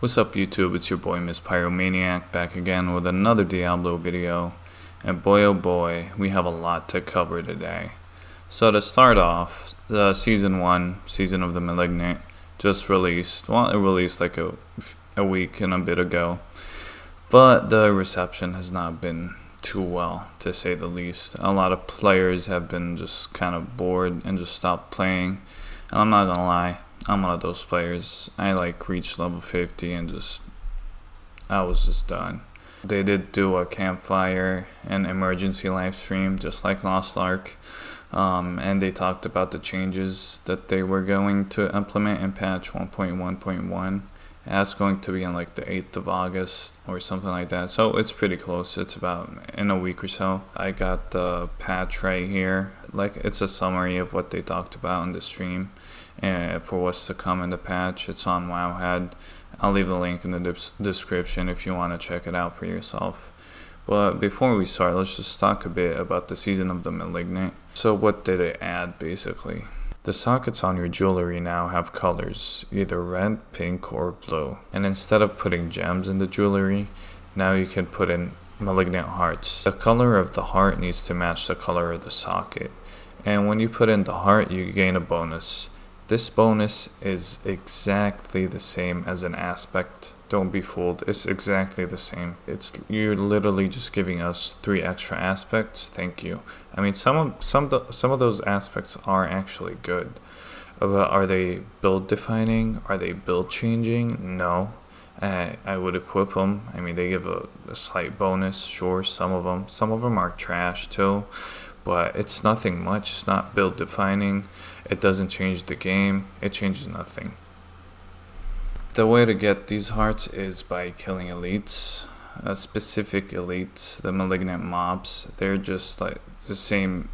What's up YouTube, it's your boy Miss Pyromaniac back again with another Diablo video, and boy oh boy, we have a lot to cover today. So to start off, the Season 1, Season of the Malignant, just released. Well, it released like a week and a bit ago, but the reception has not been too well, to say the least. A lot of players have been just kind of bored and just stopped playing, and I'm not gonna lie, I'm one of those players. I reached level 50 and I was just done. They did do a campfire and emergency live stream just like Lost Ark, and they talked about the changes that they were going to implement in patch 1.1.1. That's going to be on like the 8th of August or something like that, so it's pretty close. It's about in a week or so. I got the patch right here. It's a summary of what they talked about in the stream and for what's to come in the patch. It's on Wowhead. I'll leave the link in the description if you want to check it out for yourself. But before we start, let's just talk a bit about the Season of the Malignant. So what did it add basically? The sockets on your jewelry now have colors, either red, pink, or blue. And instead of putting gems in the jewelry, now you can put in Malignant hearts. The color of the heart needs to match the color of the socket. And when you put in the heart, you gain a bonus. This bonus is exactly the same as an aspect. Don't be fooled, it's exactly the same. You're literally just giving us 3 extra aspects. Thank you. I mean, some of those aspects are actually good. But are they build defining? Are they build changing? No. I would equip them. I mean, they give a slight bonus, sure. Some of them are trash too, but it's nothing much. It's not build defining. It doesn't change the game. It changes nothing. The way to get these hearts is by killing elites, specific elites, the malignant mobs. They're just like the same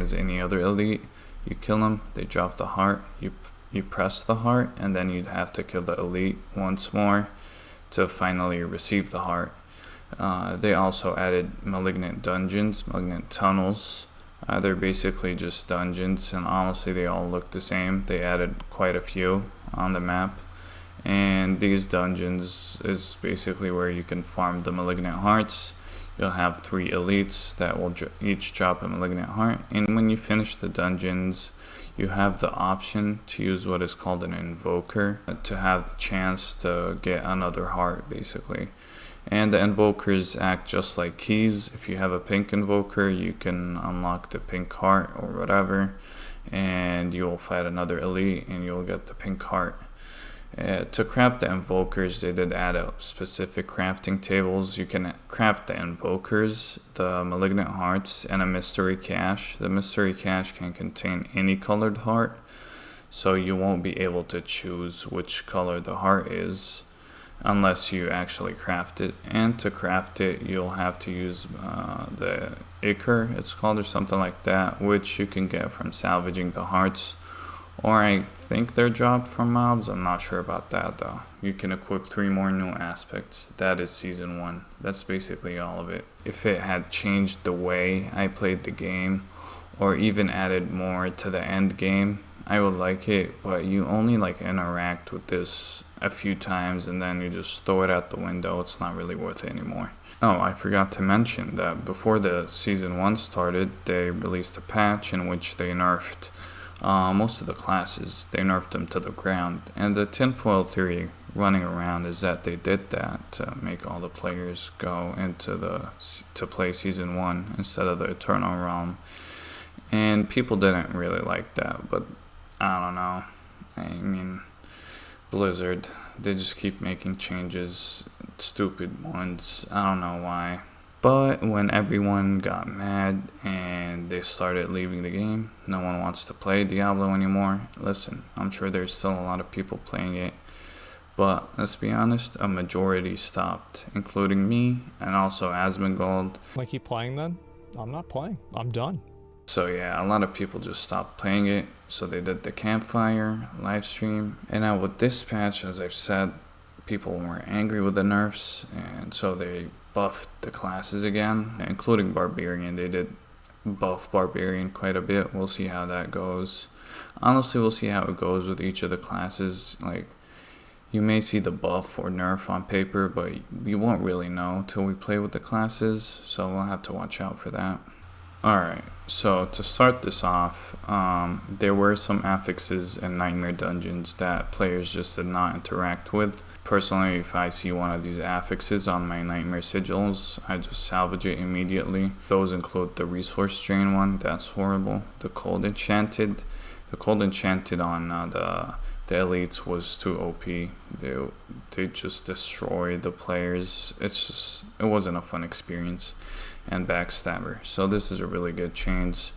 as any other elite. You kill them, they drop the heart. You press the heart, and then you'd have to kill the elite once more to finally receive the heart. They also added malignant dungeons, malignant tunnels. They're basically just dungeons, and honestly they all look the same. They added quite a few on the map, and these dungeons is basically where you can farm the malignant hearts. You'll have 3 elites that will each drop a malignant heart, and when you finish the dungeons, you have the option to use what is called an invoker to have the chance to get another heart basically. And the invokers act just like keys. If you have a pink invoker, you can unlock the pink heart or whatever, and you'll fight another elite and you'll get the pink heart. To craft the invokers, they did add out specific crafting tables. You can craft the invokers, the malignant hearts, and a mystery cache. The mystery cache can contain any colored heart, so you won't be able to choose which color the heart is unless you actually craft it. And to craft it, you'll have to use the Ichor, it's called, or something like that, which you can get from salvaging the hearts, or I think they're dropped from mobs. I'm not sure about that though. You can equip 3 more new aspects. That is Season 1. That's basically all of it. If it had changed the way I played the game, or even added more to the Endgame, I would like it, but you only interact with this a few times and then you just throw it out the window. It's not really worth it anymore. Oh, I forgot to mention that before the Season 1 started, they released a patch in which they nerfed most of the classes. They nerfed them to the ground, and the tinfoil theory running around is that they did that to make all the players go to play Season 1 instead of the Eternal Realm, and people didn't really like that. But I don't know, I mean, Blizzard, they just keep making changes, stupid ones. I don't know why. But when everyone got mad and they started leaving the game, no one wants to play Diablo anymore. Listen, I'm sure there's still a lot of people playing it, but let's be honest, a majority stopped, including me and also Asmongold. I keep playing then? I'm not playing. I'm done. So yeah, a lot of people just stopped playing it, so they did the campfire live stream. And now with this patch, as I've said, people were angry with the nerfs, and so they buffed the classes again, including Barbarian. They did buff Barbarian quite a bit. We'll see how that goes. Honestly, we'll see how it goes with each of the classes. You may see the buff or nerf on paper, but you won't really know till we play with the classes, so we'll have to watch out for that. Alright, so to start this off, there were some affixes in Nightmare Dungeons that players just did not interact with. Personally, if I see one of these affixes on my Nightmare Sigils, I just salvage it immediately. Those include the Resource Drain one, that's horrible. The Cold Enchanted on the elites was too OP. They just destroyed the players. It wasn't a fun experience. And Backstabber. So this is a really good change.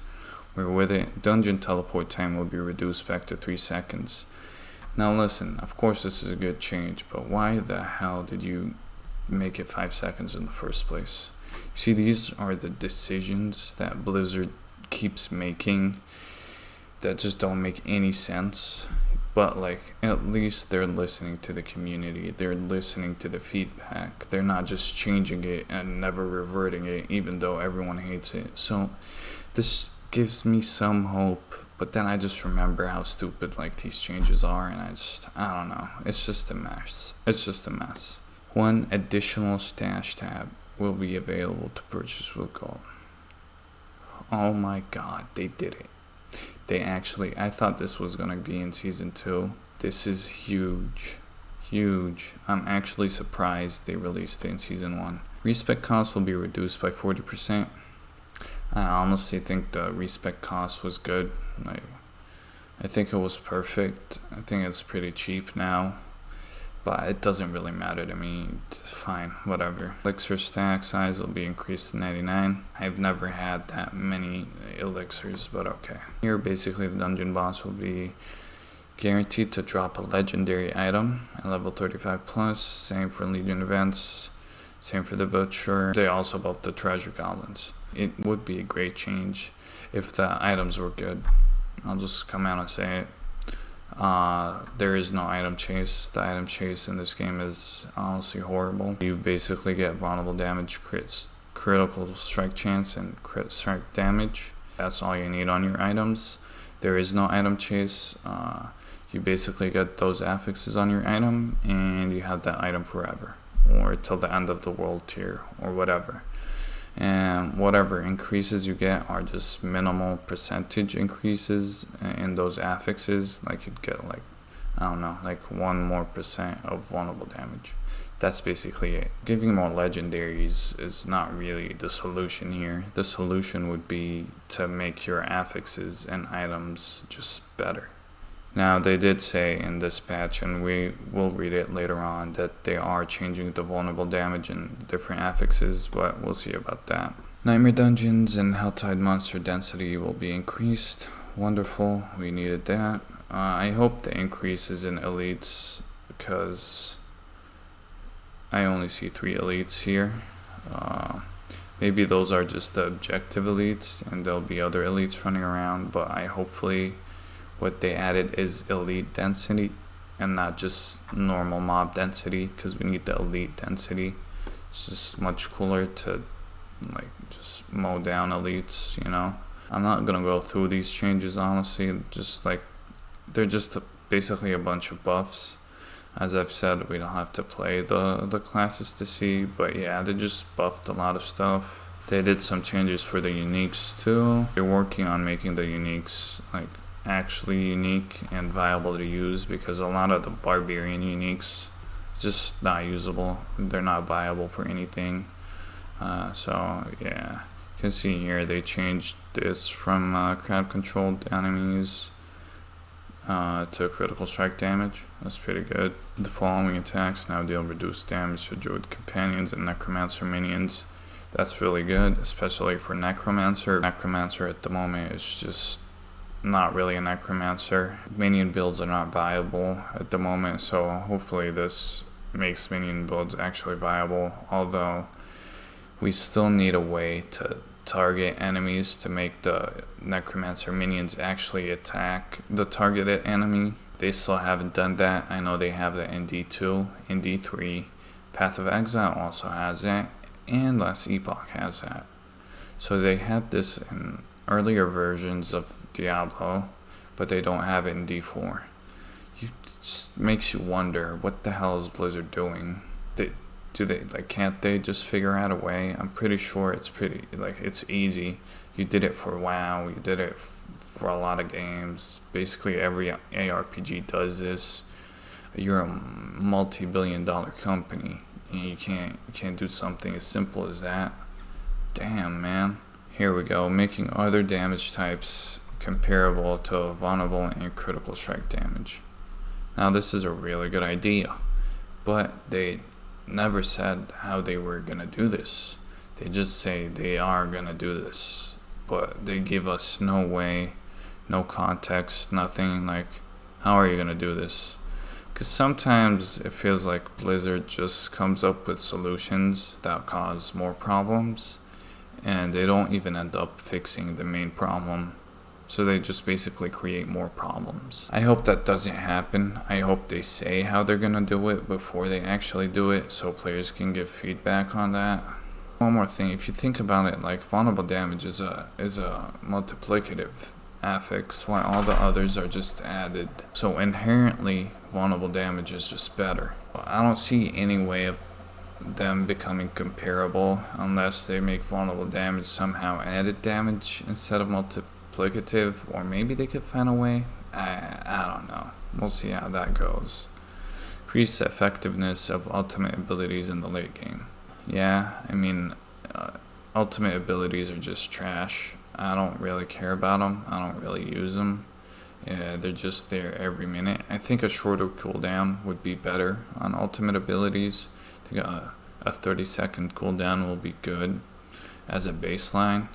We're with it. Dungeon teleport time will be reduced back to 3 seconds. Now listen, of course this is a good change, but why the hell did you make it 5 seconds in the first place? You see, these are the decisions that Blizzard keeps making that just don't make any sense. But like, at least they're listening to the community. They're listening to the feedback. They're not just changing it and never reverting it, even though everyone hates it. So this gives me some hope. But then I just remember how stupid like these changes are, and I don't know. It's just a mess. One additional stash tab will be available to purchase with gold. Oh my god, they did it. I thought this was gonna be in season 2. This is huge. I'm actually surprised they released it in season 1. Respec cost will be reduced by 40%. I honestly think the respec cost was good. I think it was perfect. I think it's pretty cheap now, but it doesn't really matter to me. It's fine, whatever. Elixir stack size will be increased to 99. I've never had that many elixirs, but okay. Here, basically, the dungeon boss will be guaranteed to drop a legendary item at level 35 plus. Same for Legion events. Same for the Butcher. They also buff the treasure goblins. It would be a great change if the items were good. I'll just come out and say it. There is no item chase. The item chase in this game is honestly horrible. You basically get vulnerable damage, critical strike chance, and crit strike damage. That's all you need on your items. There is no item chase. You basically get those affixes on your item, and you have that item forever, or till the end of the world tier, or whatever. And whatever increases you get are just minimal percentage increases in those affixes. Like you'd get like 1% more of vulnerable damage. That's basically it. Giving more legendaries is not really the solution here. The solution would be to make your affixes and items just better. Now, they did say in this patch, and we will read it later on, that they are changing the vulnerable damage and different affixes, but we'll see about that. Nightmare Dungeons and Helltide monster density will be increased. Wonderful, we needed that. I hope the increase is in elites, because I only see 3 elites here. Maybe those are just the objective elites, and there'll be other elites running around, but hopefully what they added is elite density and not just normal mob density, because we need the elite density. It's just much cooler to like just mow down elites, you know. I'm not gonna go through these changes honestly, just like they're just basically a bunch of buffs. As I've said, we don't have to play the classes to see, but yeah, they just buffed a lot of stuff. They did some changes for the uniques too. They're working on making the uniques like actually unique and viable to use, because a lot of the barbarian uniques just not usable. They're not viable for anything. So yeah, you can see here they changed this from crowd controlled enemies to critical strike damage. That's pretty good. The following attacks now deal reduced damage to druid companions and necromancer minions. That's really good, especially for necromancer. Necromancer at the moment is just not really a necromancer. Minion builds are not viable at the moment, so hopefully this makes minion builds actually viable, although we still need a way to target enemies to make the necromancer minions actually attack the targeted enemy. They still haven't done that. I know they have that in D2, in D3. Path of Exile also has that, and Last Epoch has that. So they had this in earlier versions of Diablo, but they don't have it in D4. you just makes you wonder what the hell is Blizzard doing. Can't they just figure out a way? I'm pretty sure it's easy. You did it for WoW, you did it for a lot of games. Basically every ARPG does this. You're a multi-billion-dollar company and you can't do something as simple as that. Damn, man. Here we go, making other damage types comparable to vulnerable and critical strike damage. Now this is a really good idea, but they never said how they were gonna do this. They just say they are gonna do this, but they give us no way, no context, nothing. Like, how are you gonna do this? Because sometimes it feels like Blizzard just comes up with solutions that cause more problems, and they don't even end up fixing the main problem. So they just basically create more problems. I hope that doesn't happen. I hope they say how they're gonna do it before they actually do it, so players can give feedback on that. One more thing, if you think about it, like, vulnerable damage is a multiplicative affix, while all the others are just added. So inherently, vulnerable damage is just better. I don't see any way of them becoming comparable unless they make vulnerable damage somehow added damage instead of multiplicative, or maybe they could find a way. I don't know. We'll see how that goes. Increase the effectiveness of ultimate abilities in the late game. Yeah, I mean, ultimate abilities are just trash. I don't really care about them. I don't really use them. They're just there every minute. I think a shorter cooldown would be better on ultimate abilities. I think a 30-second cooldown will be good as a baseline.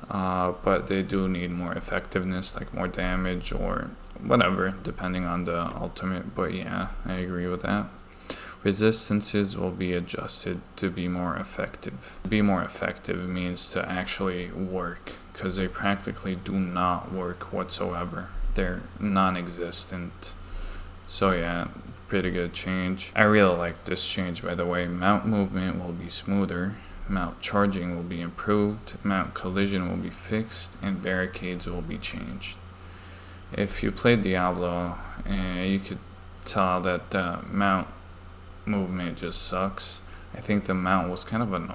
But they do need more effectiveness, like more damage or whatever, depending on the ultimate. But yeah, I agree with that. Resistances will be adjusted to be more effective. To be more effective means to actually work, because they practically do not work whatsoever. They're non-existent. So yeah, pretty good change. I really like this change, by the way. Mount movement will be smoother. Mount charging will be improved, mount collision will be fixed, and barricades will be changed. If you played Diablo, you could tell that the mount movement just sucks. I think the mount was kind of an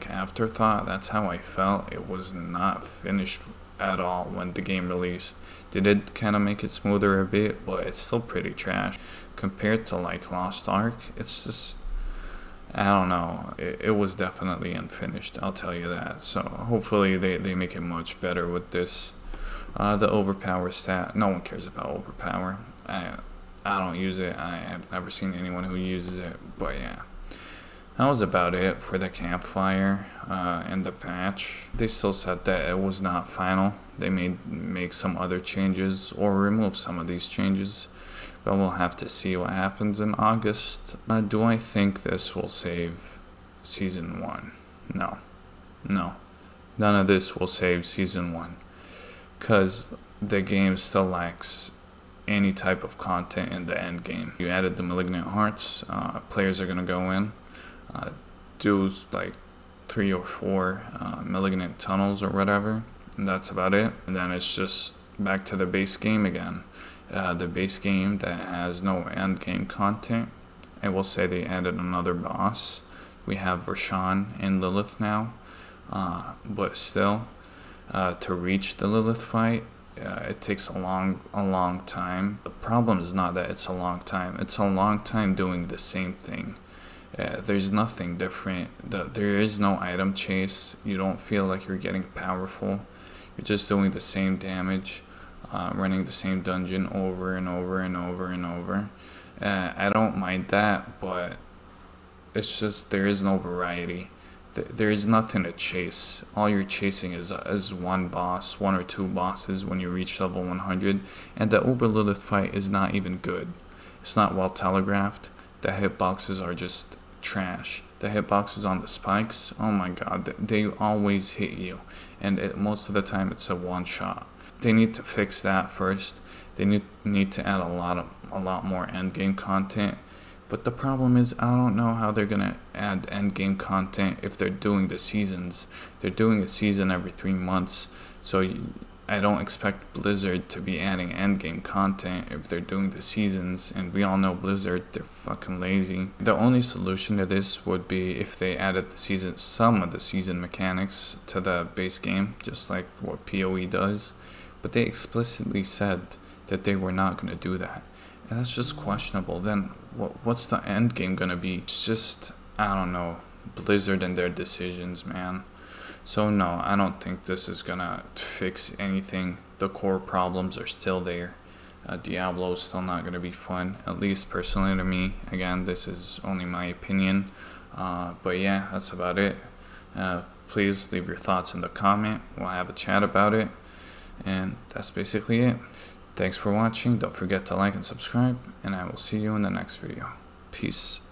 afterthought. That's how I felt. It was not finished at all when the game released. They did kind of make it smoother a bit, but it's still pretty trash. Compared to like Lost Ark, it's just, I don't know. It was definitely unfinished, I'll tell you that. So hopefully they make it much better with this. The overpower stat, no one cares about overpower. I don't use it. I have never seen anyone who uses it, but yeah. That was about it for the campfire and the patch. They still said that it was not final. They may make some other changes or remove some of these changes, but we'll have to see what happens in August. Do I think this will save Season 1? No. None of this will save Season 1, because the game still lacks any type of content in the end game. You added the Malignant Hearts. Players are going to go in, do like 3 or 4 Malignant Tunnels or whatever, and that's about it. And then it's just back to the base game again. The base game that has no end game content. I will say they added another boss. We have Roshan and Lilith now, but still, to reach the Lilith fight, it takes a long time. The problem is not that it's a long time. It's a long time doing the same thing. There's nothing different. There is no item chase. You don't feel like you're getting powerful. You're just doing the same damage, running the same dungeon over and over and over and over. I don't mind that, but it's just there is no variety. There is nothing to chase. All you're chasing is one boss, 1 or 2 bosses when you reach level 100, and the Uber Lilith fight is not even good. It's not well telegraphed. The hitboxes are just trash. The hitboxes on the spikes, oh my god, they always hit you, and most of the time it's a one shot. They need to fix that first. They need to add a lot more endgame content. But the problem is, I don't know how they're gonna add endgame content if they're doing the seasons. They're doing a season every 3 months, so I don't expect Blizzard to be adding endgame content if they're doing the seasons, and we all know Blizzard, they're fucking lazy. The only solution to this would be if they added some of the season mechanics to the base game, just like what PoE does. But they explicitly said that they were not going to do that. And that's just questionable. Then what's the end game going to be? It's just, I don't know, Blizzard and their decisions, man. So no, I don't think this is going to fix anything. The core problems are still there. Diablo is still not going to be fun, at least personally to me. Again, this is only my opinion. But yeah, that's about it. Please leave your thoughts in the comment. We'll have a chat about it. And that's basically it. Thanks for watching. Don't forget to like and subscribe, and I will see you in the next video. Peace.